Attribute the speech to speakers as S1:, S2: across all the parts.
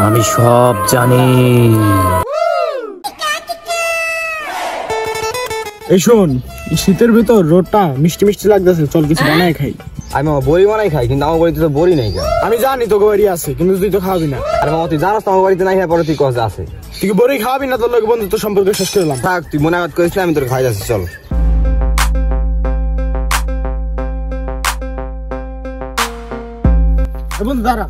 S1: আমি সব জানি।
S2: এই শোন, শীতের ভিতর রোদটা মিষ্টি মিষ্টি লাগতেছে, চল কিছু বানাই খাই।
S3: আমি মামা বড়ি বানাই খাই, কিন্তু আমার বাড়িতে তো বড়ি নেই।
S2: আমি জানি তোকে বাড়ি আছে, কিন্তু তুই তো খাওয়াবি না।
S3: আরে মামা তুই জানাস তো আমার বাড়িতে নাই, পরে তুই কথা আছে।
S2: তুই কি বড়ি খাওয়াবি না? তোর লোক বন্ধুত্ব সম্পর্ক শেষ করলাম।
S3: থাক, তুই মনে আঘাত করিস না, আমি তোর খাই যাচ্ছি, চল।
S2: বন্ধু দাঁড়া,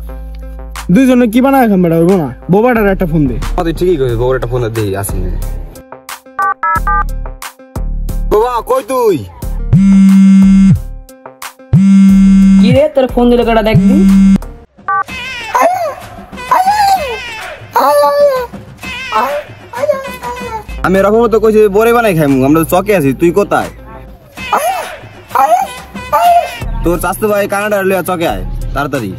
S2: দুইজনে কি বানায় খাম বেড়া, হইব না? বোবাটার একটা ফোন দে।
S3: তুই ঠিকই করিস, বউর একটা ফোন দিই আসি। বাবা কই তুই?
S4: কি রে, তোর ফোন দিলে কটা দেখবি?
S3: আমি এরকম তো কইছি বড়ি বানাই খাইমু, আমরা তো চকে আছি, তুই কোথায়? তোর চাচতো ভাই কানাডার লিয়া চকে আয় তাড়াতাড়ি।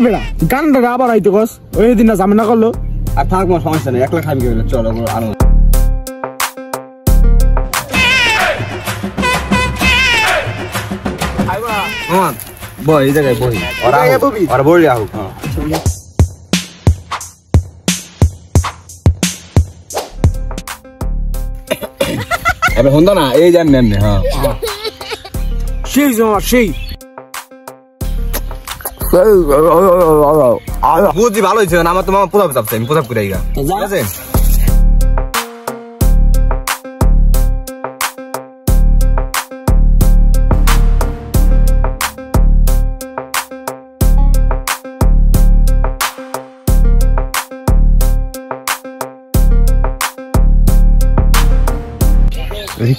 S2: বেড়া গানটা আবার আইতে কস, ওই দিন না জামিনা করলো।
S3: আর থাক কোনো সমস্যা নেই, একলা খাবি গেলে চল, আনন্দ। বই এই জায়গায় বই, ওরা বই আহুক। এবার হন্দ না, এই যে এমনি। হ্যাঁ
S2: সেই জমা সেই
S3: বুঝছি, ভালো হয়েছে। আমার তো মামা প্রতাপ চাপছে, আমি প্রতাপ করে আইগা, ঠিক আছে?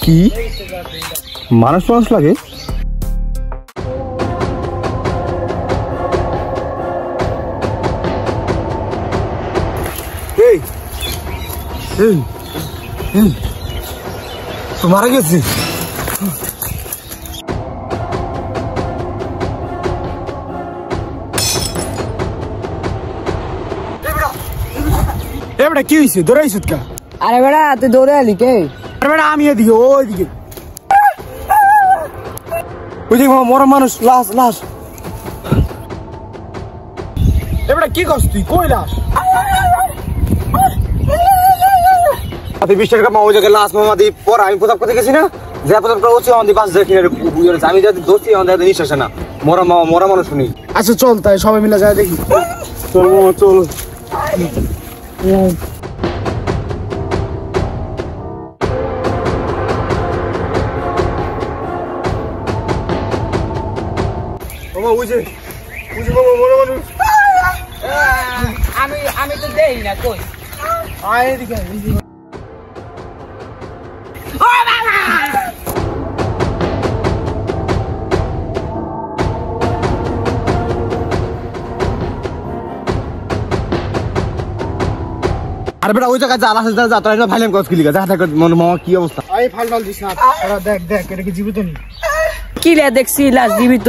S3: কি মানুষ মানুষ লাগে? তো মারা গেছি।
S2: এবারে কি হয়েছে? দৌড়াইছ কা?
S4: আরে বেড়া তুই দৌড়ে আলি কে?
S2: আরে বেড়া আমি এদিকে, ওইদিকে ওই যে মরা মানুষ, লাশ লাশ। এবারে কি করছ তুই? কই লাশ?
S3: তুই 20 টাকা ওই জায়গায় লাশ মামা দিয়ে পর আমি প্রতাপ করতে গেছি না, যে প্রতাপ করে ওছি আমাদের পাশ দেখি আমি যাতে দোষী আমাদের নিঃশ্বাস না, মরা মানুষ শুনি।
S2: আচ্ছা চল তাই সবাই মিলে যায় দেখি। চল মামা চল।
S4: আমি তো দেই না, কই
S2: আয় এদিকে।
S3: আরে বেটা ওই জায়গায় যা লাশ যা তোরা এটা ভাইলেন কস কি লিগা, যা দেখ মামা কি অবস্থা।
S2: আয় ফাল ফাল দিস না, ওরা দেখ দেখ এটা কি জীবিত নি?
S4: কি রে দেখছি লাশ জীবিত?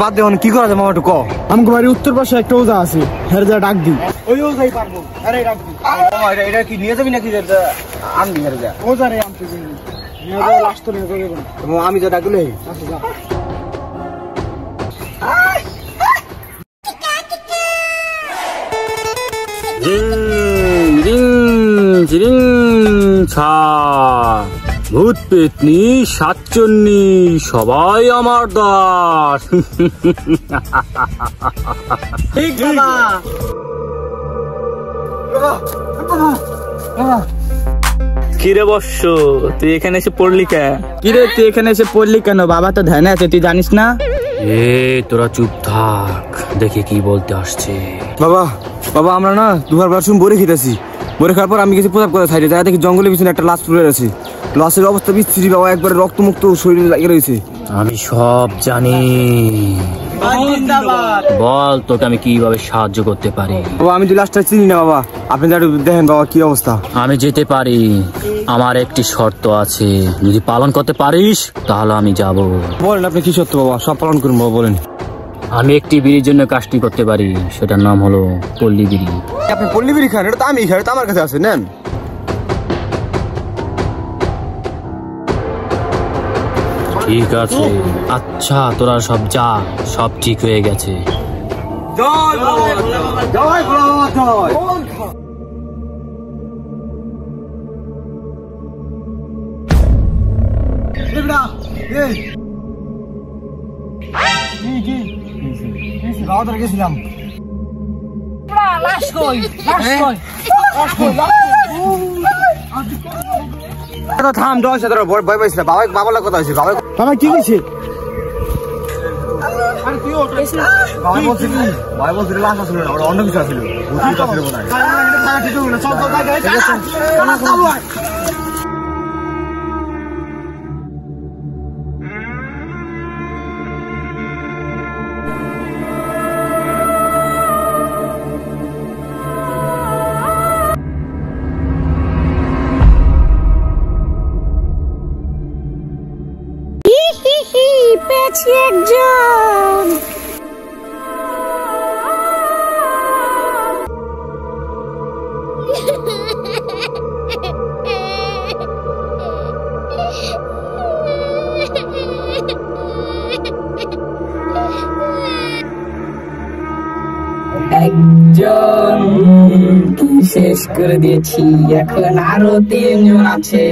S3: বাদ দে, কি করা যায় মামা একটু ক।
S2: আমাকে বাড়ির উত্তর পাশে একটা ওজা আছে, হের যা ডাক দি। ওই ওজাই পারবো, আরে ডাক দি।
S3: মামা এটা কি নিয়ে যাবি নাকি? আনবি হেরে যা,
S2: ওজা রে আমতে দিন। নিয়ে যাও লাশ তো নিয়ে যাবে না।
S3: মামা আমি যা ডাকলে।
S2: আচ্ছা যা।
S1: ভূত পেতনি সাতচন্নি সবাই আমার দাস।
S4: ঠিক বাবা।
S1: কিরে বর্ষ, তুই এখানে এসে পড়লি কেন?
S4: কিরে তুই এখানে এসে পড়লি কেন? বাবা তো ধ্যানে আছে, তুই জানিস না?
S1: তোরা চুপ থাক, দেখে কি বলতে আসছে।
S3: বাবা বাবা আমরা না দুবার বারসুম বড়ি খেতেছি, বড়ি খাওয়ার পর আমি কিছু প্রতাপ করে সাইডে যা দেখি জঙ্গলের পিছনে একটা লাশ পড়ে আছে। লাশের অবস্থা বিশ্রী বাবা, একবারে রক্তমুক্ত শরীরে লাগিয়ে রয়েছে।
S1: আমি সব জানি, বল তোকে আমি কিভাবে সাহায্য করতে পারি?
S3: বাবা আমি তো লাশটা চিনি না বাবা, আপনি একটু দেখেন বাবা কি অবস্থা।
S1: আমি যেতে পারি, আমার একটি শর্ত আছে, যদি পালন করতে পারিস তাহলে আমি যাব।
S3: বলেন আপনি কি সত্য বাবা, সব পালন করুন বাবা, বলেন।
S1: আমি একটি বিড়ির জন্য কাজটি করতে পারি, সেটার নাম হলো পল্লী বিড়ি।
S3: আপনি পল্লী বিড়ি খান? এটা তো আমি খাই, এটা আমার কাছে আছে, নেন।
S1: ঠিক আছে। আচ্ছা তোরা সব যা, সব ঠিক হয়ে গেছে।
S3: জয় জয় জয়। গেছিলাম থাম দশ ভয় পাইছিল বাবা বাবার কথা হয়েছে বাবা
S2: বাবা কি হয়েছে?
S3: বাবা বলছিল লাশ আসছিল না, ওরা অন্য কিছু আসছিল।
S5: পেয়েছি একজন।
S6: একজন শেষ করে দিয়েছি, এখন আরো 3 জন আছে।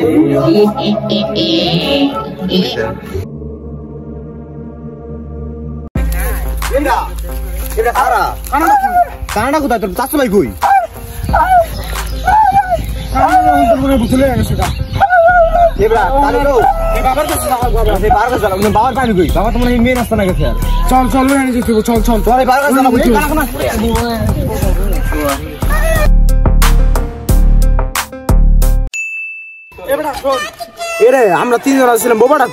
S3: কানাডা কোথায় তোর চাষু ভাই কই? বাবার পানি কই? বাবা তোমার মেয়ে রাস্তা না গেছে।
S2: চল চল চল চল
S3: তোমার বাবার কাছে যাবো।
S2: এরে আমরা 3 জন আসছিলাম, বোবাটা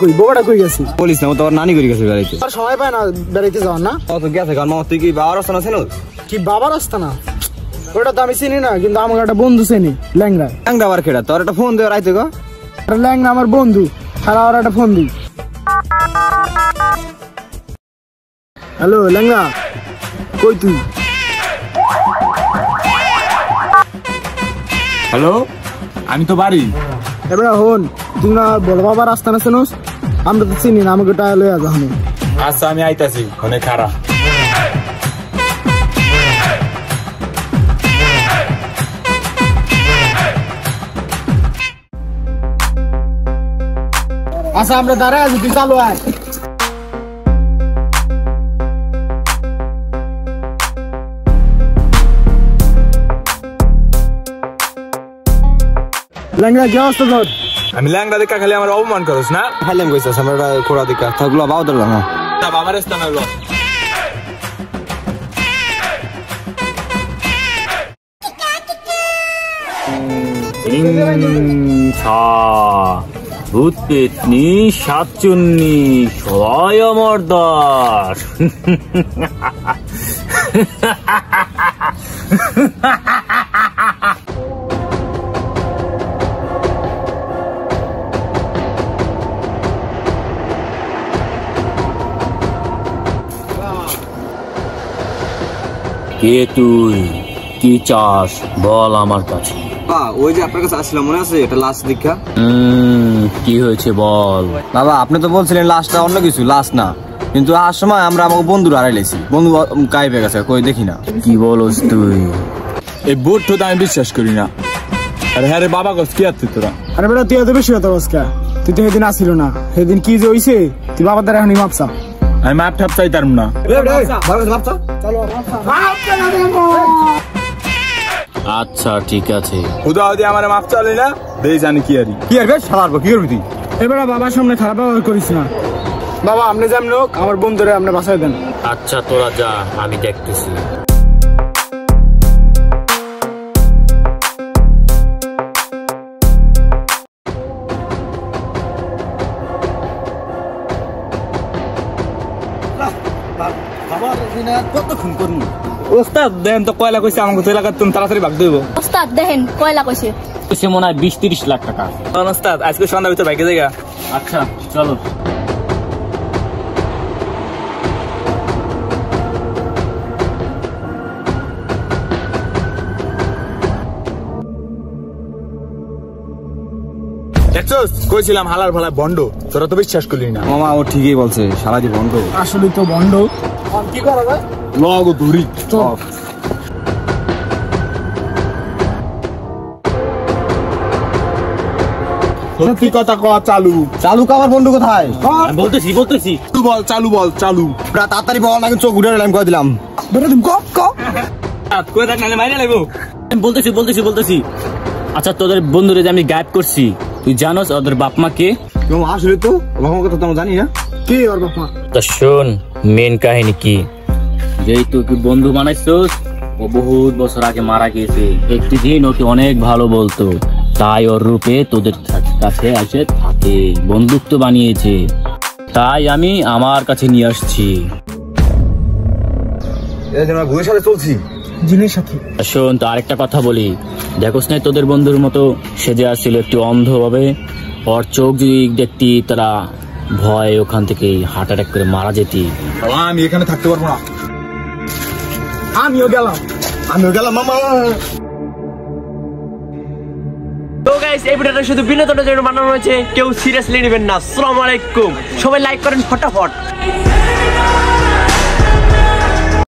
S2: কই গেছি?
S3: বলিস না, ও তো নানি করে গেছে বেড়াইতে।
S2: আর সময় পায় না বেড়াইতে যাওয়ার না?
S3: ও তো গেছে, কারণ মামা তুই কি বাবার রাস্তা না ছিল?
S2: কি বাবার রাস্তা না? ওটা তো আমি চিনি না, কিন্তু আমার একটা বন্ধু চিনি, ল্যাংড়া।
S3: ল্যাংড়া আবার কেডা? তোর একটা ফোন দে রাইতে গো।
S2: ল্যাংড়া আমার বন্ধু, আর আর একটা ফোন দিই। হ্যালো ল্যাংড়া, কই তুই?
S7: হ্যালো, আমি তো বাড়ি।
S2: এবার হন, তুই না বড় বাবার রাস্তা না চিনোস? আমরা তো চিনি না, আমাকে টাকা লইয়া যা।
S7: আচ্ছা আমি আইতাছি, ফোনে খারাপ।
S2: আচ্ছা আমরা দাঁড়ায় আছি, তুই চালু আয়। ল্যাংড়া কি অবস্থা তোর?
S7: আমি ল্যাংড়া দেখা খালি আমার অপমান করস না?
S3: খাইলাম কইছে আমরা কোড়া দেখা থাকলো বাবা ধরলাম না।
S7: তা বাবার স্থান হলো
S1: ভূত পেতনি সাতচুন্নি সবাই আমার দাস। কে তুই? কি চাস বল আমার কাছে।
S3: ওই যে আপনার কাছে আসছিলাম মনে আছে, এটা লাশ দীক্ষা।
S1: কি হয়েছে বল।
S3: বাবা আপনি তো বলছিলেন লাশটা অন্য কিছু, লাশ না। কিন্তু আর সময় আমরা আমাকে বন্ধুরা হারাইলেছি, বন্ধু গায়েব হয়ে গেছে, কই দেখি না।
S1: কি বলস তুই?
S7: এই বুট তো আমি বিশ্বাস করি না। আরে হ্যাঁ রে বাবা, কস কি আছে তোরা?
S2: আরে বেটা তুই এত বেশি কথা বসকা, তুই তো সেদিন আসিল না। সেদিন কি যে হইছে তুই বাবার দ্বারা এখনই মাপসা।
S7: আমি মাপ ঠাপ চাইতাম না।
S1: আচ্ছা ঠিক আছে।
S7: খুদা যদি আমার মাপ চালি না দেই জানি কি আরি
S3: কি আর বেশ সালার কি করবি তুই?
S2: এবারে বাবার সামনে খারাপ ব্যবহার করিস না। বাবা আপনি যেমন লোক, আমার বন্ধুরে আপনি বাসায় দেন।
S1: আচ্ছা তোরা যা, আমি দেখতেছি।
S3: কতক্ষণ করুন
S4: ওস্তাদ দেন তো কয়লা কইছে আমাকে তো এলাকার তুমি তাড়াতাড়ি ভাগ দেবো।
S5: ওস্তাদ দেখেন কয়লা কইছে।
S1: সে মনে হয় 20-30 লাখ টাকা।
S4: ওস্তাদ আজকে সন্ধ্যা ভিতরে ভাগে জায়গা।
S1: আচ্ছা চলো।
S7: দেখছস কইছিলাম হালার ভালা বন্ড, তোরা তো বিশ্বাস করলি না।
S3: মামা ও ঠিকই বলছে, সারা দি বন্ধ।
S2: আসলে তো বন্ড। কি করা যায়?
S7: লগ ধরি সত্যি কথা কওয়া চালু।
S3: চালু কাবার বন্ধু কোথায়?
S1: বলতেছি
S7: তুই বল চালু, বল চালু।
S3: তাড়াতাড়ি বল, নাকি চোখ উঠে এলাম কয়ে দিলাম।
S2: বেটা তুমি কপ কপ।
S1: বলতেছি। আচ্ছা তোদের বন্ধুরে যে আমি গায়েব করছি, তুই জানোস ওদের বাপ মা কে?
S3: মামা আসলে তো বাবা কথা তো জানি না।
S2: কি ওর বাবা?
S1: তা শোন মেন কাহিনী কি। যেই তুই বন্ধু বানাইছস ও বহুত বছর আগে মারা গেছে। একটি দিন ওকে অনেক ভালো বলতো, তাই ওর রূপে তোদের কাছে এসে থাকে, বন্ধুত্ব বানিয়েছে। তাই আমি আমার কাছে নিয়ে আসছি।
S3: আমরা ভুয়ের সাথে চলছি
S2: জিনের সাথে।
S1: শোন তো আরেকটা কথা বলি, দেখোস না তোদের বন্ধুর মতো সেজে আসছিল একটু অন্ধভাবে। ওর চোখ যদি দেখতি তারা ভয় ওখান থেকে হার্ট অ্যাটাক করে মারা যেতি।
S7: বাবা আমি এখানে থাকতে পারবো না।
S2: আমিও গেলাম
S7: মামা।
S8: তো গাইস এই ভিডিওটা শুধু বিনোদনের জন্য বানানো হয়েছে, কেউ সিরিয়াসলি নেবেন না। আসসালামু আলাইকুম, সবাই লাইক করেন ফটাফট।